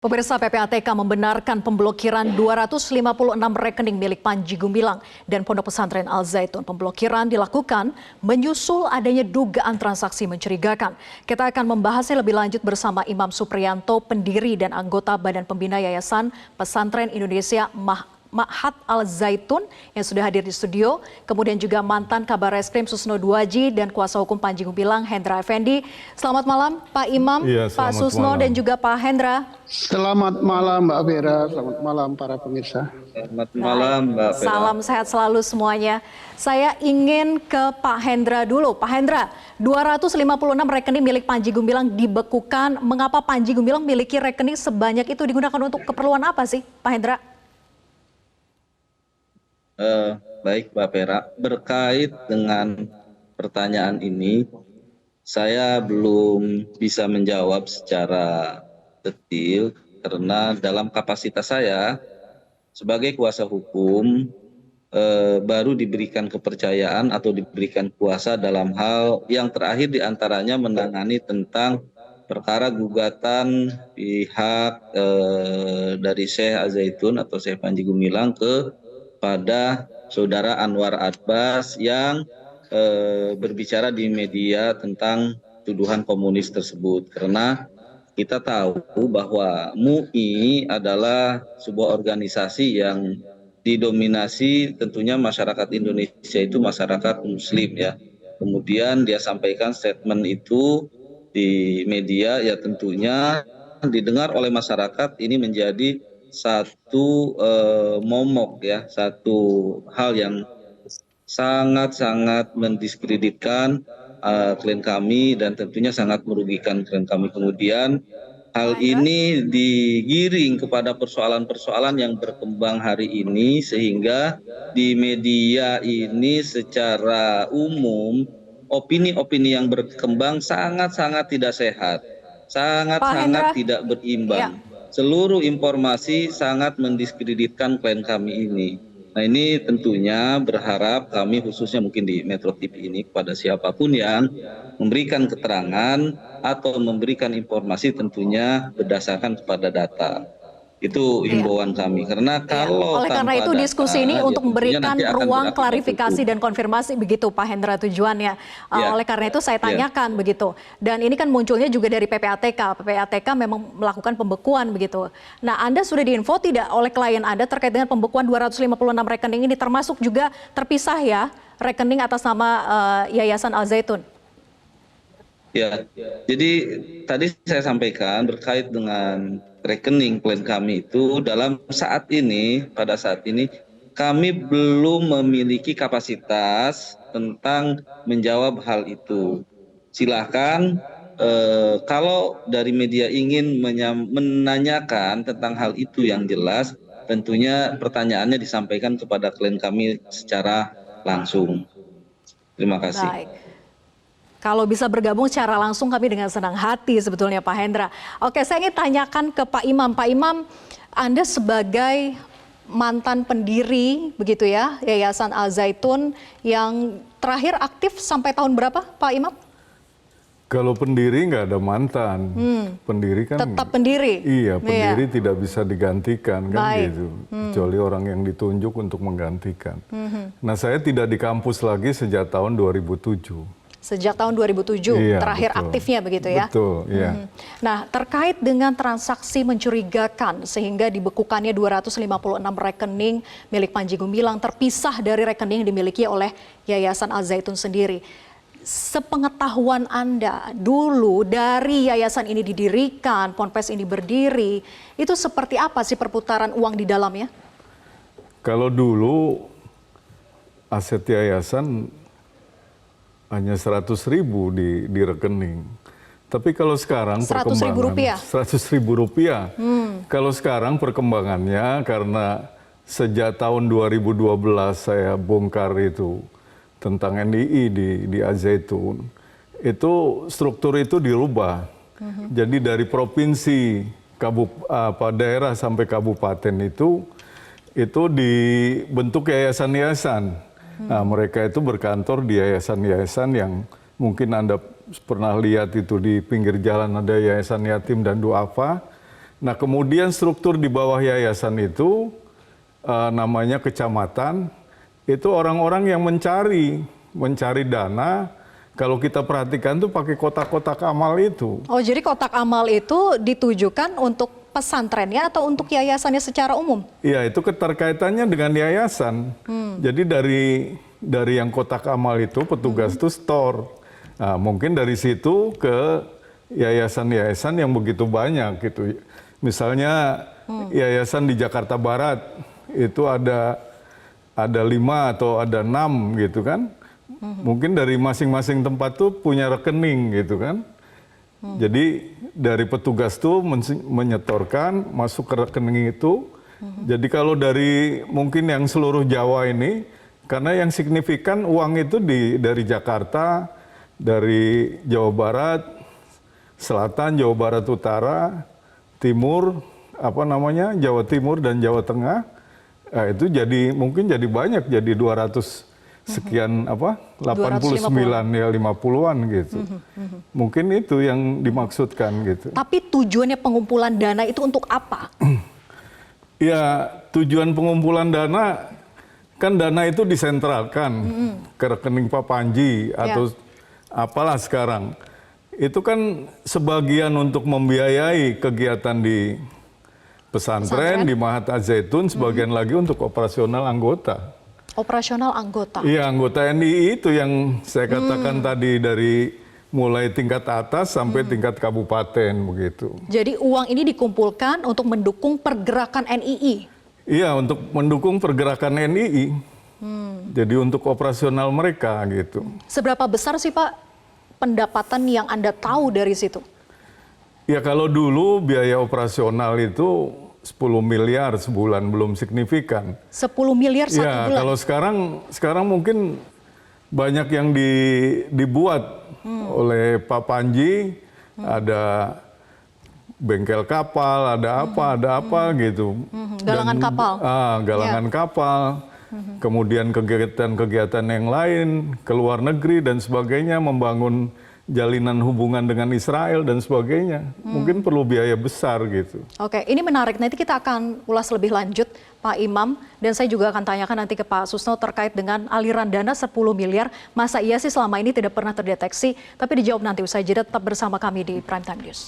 Pemirsa, PPATK membenarkan pemblokiran 256 rekening milik Panji Gumilang dan Pondok Pesantren Al Zaitun. Pemblokiran dilakukan menyusul adanya dugaan transaksi mencurigakan. Kita akan membahasnya lebih lanjut bersama Imam Supriyanto, pendiri dan anggota Badan Pembina Yayasan Pesantren Indonesia Ma'had Al Zaitun yang sudah hadir di studio, kemudian juga mantan Kabar Reskrim Susno Duaji dan kuasa hukum Panji Gumilang Hendra Effendi. Selamat malam Pak Imam, Pak Susno dan juga Pak Hendra. Selamat malam Mbak Vera, selamat malam para pemirsa. Selamat malam Mbak Vera. Salam sehat selalu semuanya. Saya ingin ke Pak Hendra dulu. Pak Hendra, 256 rekening milik Panji Gumilang dibekukan. Mengapa Panji Gumilang memiliki rekening sebanyak itu, digunakan untuk keperluan apa sih Pak Hendra? Baik Mbak Vera, berkait dengan pertanyaan ini, saya belum bisa menjawab secara detail karena dalam kapasitas saya sebagai kuasa hukum baru diberikan kepercayaan atau diberikan kuasa dalam hal yang terakhir diantaranya menangani tentang perkara gugatan pihak dari Syekh Al Zaitun atau Syekh Panji Gumilang pada Saudara Anwar Abbas yang berbicara di media tentang tuduhan komunis tersebut. Karena kita tahu bahwa MUI adalah sebuah organisasi yang didominasi tentunya masyarakat Indonesia itu masyarakat Muslim ya. Kemudian dia sampaikan statement itu di media, ya tentunya didengar oleh masyarakat ini menjadi satu momok ya, satu hal yang sangat-sangat mendiskreditkan klien kami dan tentunya sangat merugikan klien kami. Kemudian hal ini digiring kepada persoalan-persoalan yang berkembang hari ini sehingga di media ini secara umum opini-opini yang berkembang sangat-sangat tidak sehat, sangat-sangat tidak berimbang. Seluruh informasi sangat mendiskreditkan klien kami ini. Nah ini tentunya berharap kami khususnya mungkin di Metro TV ini kepada siapapun yang memberikan keterangan atau memberikan informasi tentunya berdasarkan kepada data. Itu himbauan kami, karena kalau oleh karena itu diskusi ini untuk memberikan ruang klarifikasi dan konfirmasi begitu Pak Hendra tujuannya. Oleh karena itu saya tanyakan begitu. Dan ini kan munculnya juga dari PPATK. PPATK memang melakukan pembekuan begitu. Nah, Anda sudah diinfo tidak oleh klien Anda terkait dengan pembekuan 256 rekening ini, termasuk juga terpisah ya rekening atas nama Yayasan Al Zaitun? Ya, jadi tadi saya sampaikan berkait dengan rekening klien kami itu dalam saat ini, pada saat ini kami belum memiliki kapasitas tentang menjawab hal itu. Silahkan kalau dari media ingin menanyakan tentang hal itu yang jelas, tentunya pertanyaannya disampaikan kepada klien kami secara langsung. Terima kasih. Baik. Kalau bisa bergabung secara langsung kami dengan senang hati sebetulnya Pak Hendra. Oke, saya ingin tanyakan ke Pak Imam. Pak Imam, Anda sebagai mantan pendiri begitu ya Yayasan Al Zaitun yang terakhir aktif sampai tahun berapa Pak Imam? Kalau pendiri nggak ada mantan, pendiri kan tetap pendiri. Iya, pendiri tidak bisa digantikan kan gitu, kecuali orang yang ditunjuk untuk menggantikan. Nah, saya tidak di kampus lagi sejak tahun 2007. Sejak tahun 2007 terakhir aktifnya begitu ya? Betul, iya. Nah, terkait dengan transaksi mencurigakan sehingga dibekukannya 256 rekening milik Panji Gumilang terpisah dari rekening yang dimiliki oleh Yayasan Al Zaitun sendiri. Sepengetahuan Anda dulu dari yayasan ini didirikan, Ponpes ini berdiri, itu seperti apa sih perputaran uang di dalamnya? Kalau dulu aset yayasan hanya 100.000 di rekening. Tapi kalau sekarang 100.000 rupiah? 100.000 rupiah. Kalau sekarang perkembangannya karena sejak tahun 2012 saya bongkar itu tentang NII di Al Zaitun, itu struktur itu dirubah. Jadi dari provinsi, daerah sampai kabupaten itu dibentuk yayasan-yayasan. Nah, mereka itu berkantor di yayasan-yayasan yang mungkin Anda pernah lihat itu di pinggir jalan ada Yayasan Yatim dan Duafa. Nah, kemudian struktur di bawah yayasan itu namanya kecamatan, itu orang-orang yang mencari dana. Kalau kita perhatikan tuh pakai kotak-kotak amal itu. Oh, jadi kotak amal itu ditujukan untuk pesantrennya atau untuk yayasannya secara umum? Iya, itu keterkaitannya dengan yayasan. Jadi dari yang kotak amal itu petugas itu store. Nah, mungkin dari situ ke yayasan-yayasan yang begitu banyak gitu. Misalnya yayasan di Jakarta Barat itu ada 5 atau ada 6 gitu kan. Mungkin dari masing-masing tempat tuh punya rekening gitu kan. Jadi dari petugas tuh menyetorkan masuk ke rekening itu. Jadi kalau dari mungkin yang seluruh Jawa ini, karena yang signifikan uang itu dari Jakarta, dari Jawa Barat, Selatan, Jawa Barat Utara, Timur, Jawa Timur dan Jawa Tengah, itu mungkin jadi banyak, jadi 200 sekian 89 ya 50-an gitu. Mungkin itu yang dimaksudkan gitu. Tapi tujuannya pengumpulan dana itu untuk apa? Ya, tujuan pengumpulan dana, kan dana itu disentralkan ke rekening Pak Panji atau apalah sekarang. Itu kan sebagian untuk membiayai kegiatan di pesantren, di Mahat Az-Zaitun, sebagian lagi untuk operasional anggota. Operasional anggota? Iya, anggota NII itu yang saya katakan tadi, dari mulai tingkat atas sampai tingkat kabupaten begitu. Jadi uang ini dikumpulkan untuk mendukung pergerakan NII? Iya, untuk mendukung pergerakan NII. Jadi untuk operasional mereka gitu. Seberapa besar sih Pak pendapatan yang Anda tahu dari situ? Ya kalau dulu biaya operasional itu 10 miliar sebulan, belum signifikan. 10 miliar satu ya, bulan? Kalau sekarang mungkin banyak yang dibuat oleh Pak Panji, ada bengkel kapal, ada apa gitu. Galangan kapal? Galangan kapal, kemudian kegiatan-kegiatan yang lain, ke luar negeri dan sebagainya, membangun jalinan hubungan dengan Israel dan sebagainya. Mungkin perlu biaya besar gitu. Oke, ini menarik. Nanti kita akan ulas lebih lanjut, Pak Imam. Dan saya juga akan tanyakan nanti ke Pak Susno terkait dengan aliran dana 10 miliar. Masa iya sih selama ini tidak pernah terdeteksi? Tapi dijawab nanti usai jeda. Tetap bersama kami di Prime Time News.